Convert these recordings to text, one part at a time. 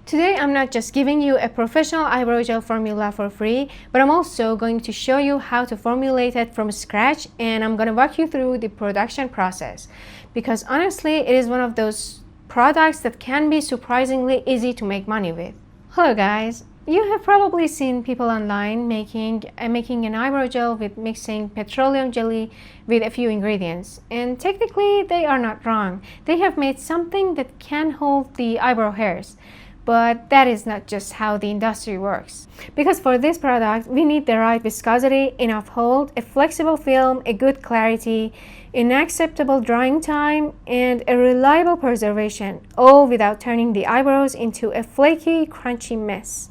Today, I'm not just giving you a professional eyebrow gel formula for free, but I'm also going to show you how to formulate it from scratch, and I'm going to walk you through the production process because honestly, it is one of those products that can be surprisingly easy to make money with. Hello guys! You have probably seen people online making an eyebrow gel with mixing petroleum jelly with a few ingredients, and technically they are not wrong. They have made something that can hold the eyebrow hairs. But that is not just how the industry works. Because for this product, we need the right viscosity, enough hold, a flexible film, a good clarity, an acceptable drying time, and a reliable preservation, all without turning the eyebrows into a flaky, crunchy mess.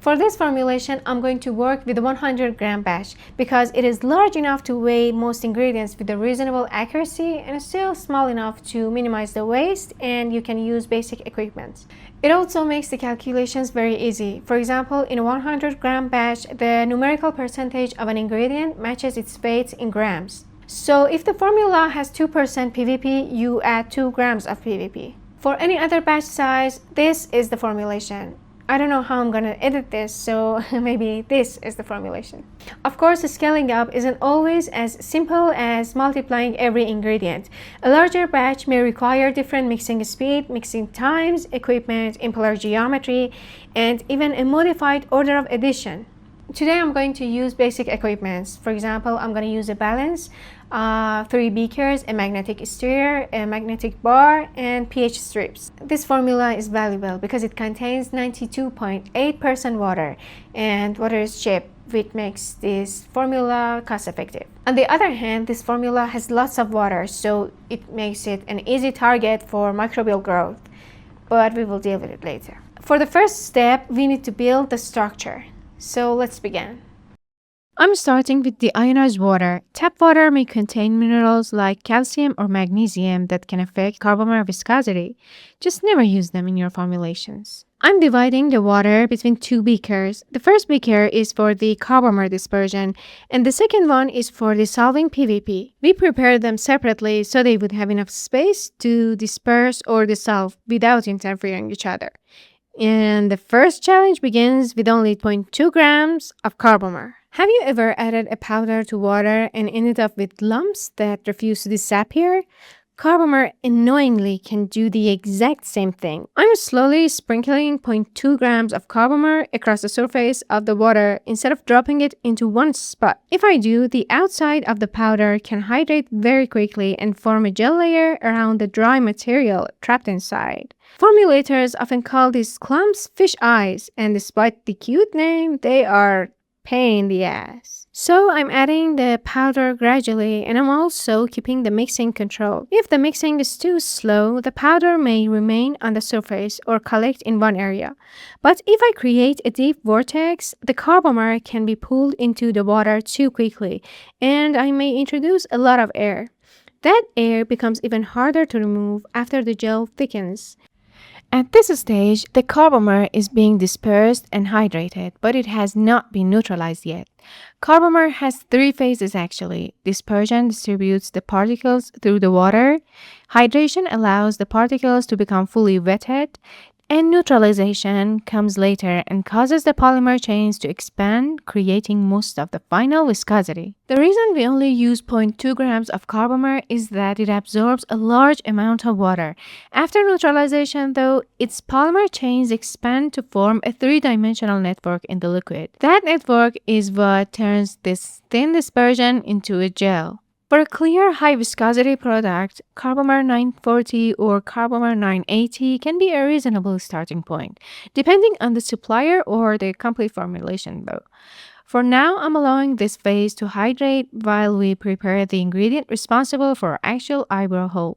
For this formulation, I'm going to work with a 100-gram batch because it is large enough to weigh most ingredients with a reasonable accuracy and still small enough to minimize the waste, and you can use basic equipment. It also makes the calculations very easy. For example, in a 100-gram batch, the numerical percentage of an ingredient matches its weight in grams. So if the formula has 2% PVP, you add 2 grams of PVP. For any other batch size, this is the formulation. I don't know how I'm gonna edit this, so maybe this is the formulation. Of course, scaling up isn't always as simple as multiplying every ingredient. A larger batch may require different mixing speed, mixing times, equipment, impeller geometry, and even a modified order of addition. Today I'm going to use basic equipments. For example, I'm going to use a balance, 3 beakers, a magnetic stirrer, a magnetic bar, and pH strips. This formula is valuable because it contains 92.8% water, and water is cheap, which makes this formula cost effective. On the other hand, this formula has lots of water, so it makes it an easy target for microbial growth, but we will deal with it later. For the first step, we need to build the structure. So let's begin. I'm starting with the ionized water. Tap water may contain minerals like calcium or magnesium that can affect carbomer viscosity. Just never use them in your formulations. I'm dividing the water between 2 beakers. The first beaker is for the carbomer dispersion, and the second one is for dissolving PVP. We prepared them separately so they would have enough space to disperse or dissolve without interfering each other. And the first challenge begins with only 0.2 grams of carbomer. Have you ever added a powder to water and ended up with lumps that refuse to disappear? Carbomer annoyingly can do the exact same thing. I'm slowly sprinkling 0.2 grams of carbomer across the surface of the water instead of dropping it into one spot. If I do, the outside of the powder can hydrate very quickly and form a gel layer around the dry material trapped inside. Formulators often call these clumps fish eyes, and despite the cute name, they are pain in the ass. So I'm adding the powder gradually, and I'm also keeping the mixing control. If the mixing is too slow, the powder may remain on the surface or collect in one area. But if I create a deep vortex, the carbomer can be pulled into the water too quickly, and I may introduce a lot of air. That air becomes even harder to remove after the gel thickens. At this stage, the carbomer is being dispersed and hydrated, but it has not been neutralized yet. Carbomer has 3 phases actually. Dispersion distributes the particles through the water, hydration allows the particles to become fully wetted, and neutralization comes later and causes the polymer chains to expand, creating most of the final viscosity. The reason we only use 0.2 grams of carbomer is that it absorbs a large amount of water. After neutralization, though, its polymer chains expand to form a 3-dimensional network in the liquid. That network is what turns this thin dispersion into a gel. For a clear high viscosity product, Carbomer 940 or Carbomer 980 can be a reasonable starting point, depending on the supplier or the complete formulation though. For now, I'm allowing this phase to hydrate while we prepare the ingredient responsible for actual eyebrow hold.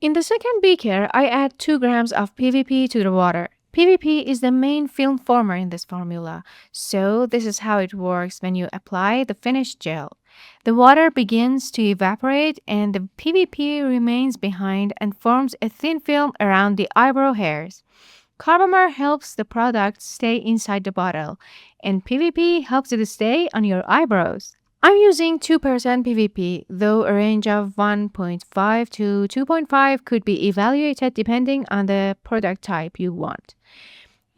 In the second beaker, I add 2 grams of PVP to the water. PVP is the main film former in this formula, so this is how it works when you apply the finished gel. The water begins to evaporate and the PVP remains behind and forms a thin film around the eyebrow hairs. Carbomer helps the product stay inside the bottle, and PVP helps it stay on your eyebrows. I'm using 2% PVP, though a range of 1.5 to 2.5 could be evaluated depending on the product type you want.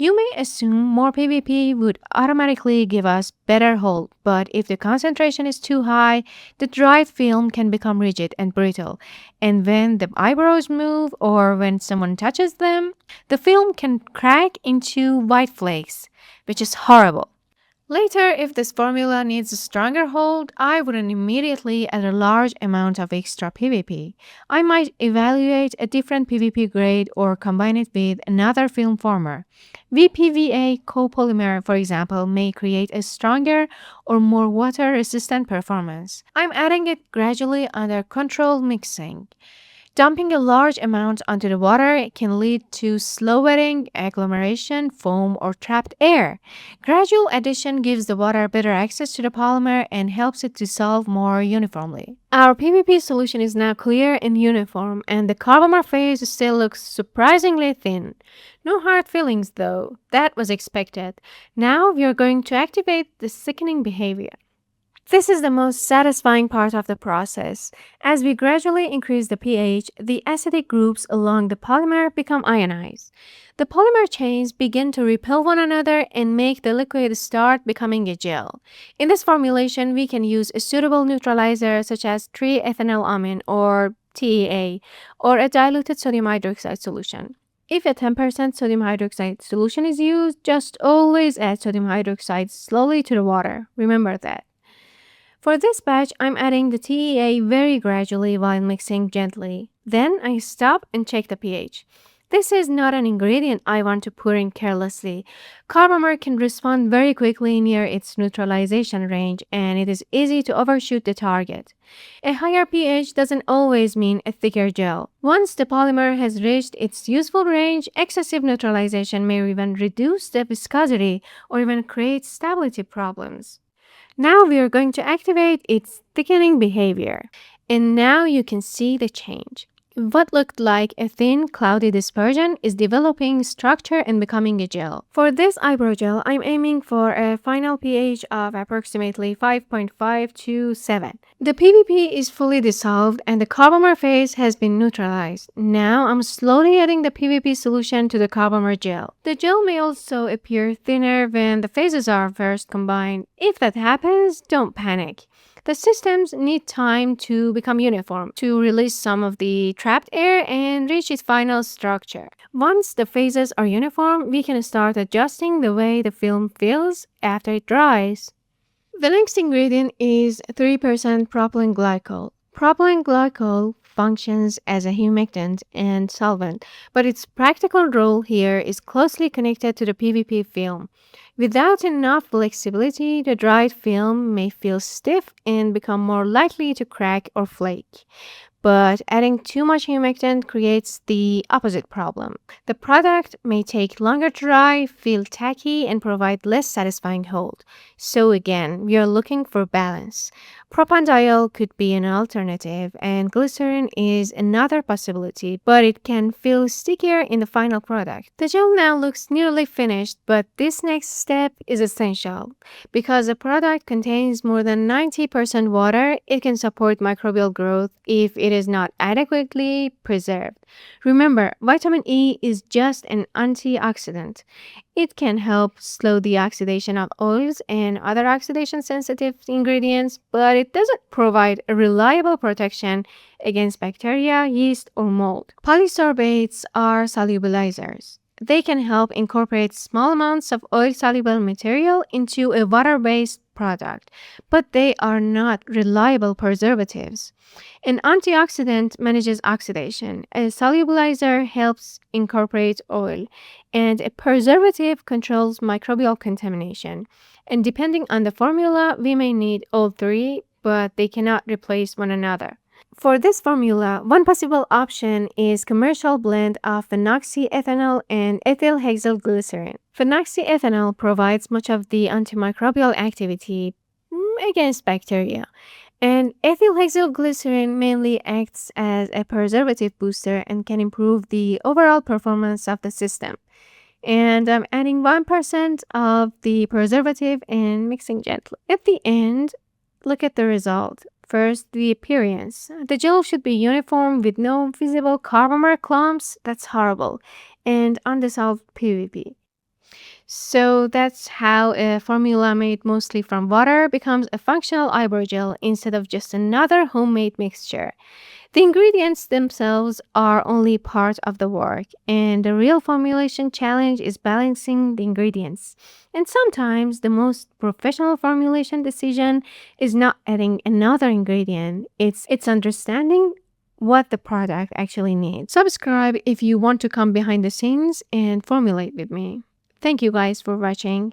You may assume more PVP would automatically give us better hold, but if the concentration is too high, the dried film can become rigid and brittle. And when the eyebrows move or when someone touches them, the film can crack into white flakes, which is horrible. Later, if this formula needs a stronger hold, I wouldn't immediately add a large amount of extra PVP. I might evaluate a different PVP grade or combine it with another film former. VPVA copolymer, for example, may create a stronger or more water resistant performance. I'm adding it gradually under controlled mixing. Dumping a large amount onto the water can lead to slow wetting, agglomeration, foam, or trapped air. Gradual addition gives the water better access to the polymer and helps it dissolve more uniformly. Our PVP solution is now clear and uniform, and the carbomer phase still looks surprisingly thin. No hard feelings though, that was expected. Now we are going to activate the thickening behavior. This is the most satisfying part of the process. As we gradually increase the pH, the acidic groups along the polymer become ionized. The polymer chains begin to repel one another and make the liquid start becoming a gel. In this formulation, we can use a suitable neutralizer such as 3-ethanolamine or TEA or a diluted sodium hydroxide solution. If a 10% sodium hydroxide solution is used, just always add sodium hydroxide slowly to the water. Remember that. For this batch, I'm adding the TEA very gradually while mixing gently. Then I stop and check the pH. This is not an ingredient I want to pour in carelessly. Carbomer can respond very quickly near its neutralization range, and it is easy to overshoot the target. A higher pH doesn't always mean a thicker gel. Once the polymer has reached its useful range, excessive neutralization may even reduce the viscosity or even create stability problems. Now we are going to activate its thickening behavior. And now you can see the change. What looked like a thin, cloudy dispersion is developing structure and becoming a gel. For this eyebrow gel, I'm aiming for a final pH of approximately 5.5 to 7. The PVP is fully dissolved and the carbomer phase has been neutralized. Now I'm slowly adding the PVP solution to the carbomer gel. The gel may also appear thinner when the phases are first combined. If that happens, don't panic. The systems need time to become uniform, to release some of the trapped air and reach its final structure. Once the phases are uniform, we can start adjusting the way the film feels after it dries. The next ingredient is 3% propylene glycol. Propylene glycol functions as a humectant and solvent, but its practical role here is closely connected to the PVP film. Without enough flexibility, the dried film may feel stiff and become more likely to crack or flake. But adding too much humectant creates the opposite problem. The product may take longer to dry, feel tacky, and provide less satisfying hold. So again, we are looking for balance. Propanediol could be an alternative, and glycerin is another possibility, but it can feel stickier in the final product. The gel now looks nearly finished, but this next step is essential. Because the product contains more than 90% water, it can support microbial growth if it is not adequately preserved. Remember, vitamin E is just an antioxidant. It can help slow the oxidation of oils and other oxidation-sensitive ingredients, but it doesn't provide a reliable protection against bacteria, yeast, or mold. Polysorbates are solubilizers. They can help incorporate small amounts of oil-soluble material into a water-based product, but they are not reliable preservatives. An antioxidant manages oxidation, a solubilizer helps incorporate oil, and a preservative controls microbial contamination. And depending on the formula, we may need all three, but they cannot replace one another. For this formula, one possible option is commercial blend of phenoxyethanol and ethyl hexyl glycerin. Phenoxyethanol provides much of the antimicrobial activity against bacteria, and ethyl hexyl glycerin mainly acts as a preservative booster and can improve the overall performance of the system. And I'm adding 1% of the preservative and mixing gently. At the end, look at the result. First, the appearance. The gel should be uniform with no visible carbomer clumps. That's horrible. And undissolved PVP. So that's how a formula made mostly from water becomes a functional eyebrow gel instead of just another homemade mixture. The ingredients themselves are only part of the work, and the real formulation challenge is balancing the ingredients. And sometimes the most professional formulation decision is not adding another ingredient, it's understanding what the product actually needs. Subscribe if you want to come behind the scenes and formulate with me. Thank you guys for watching.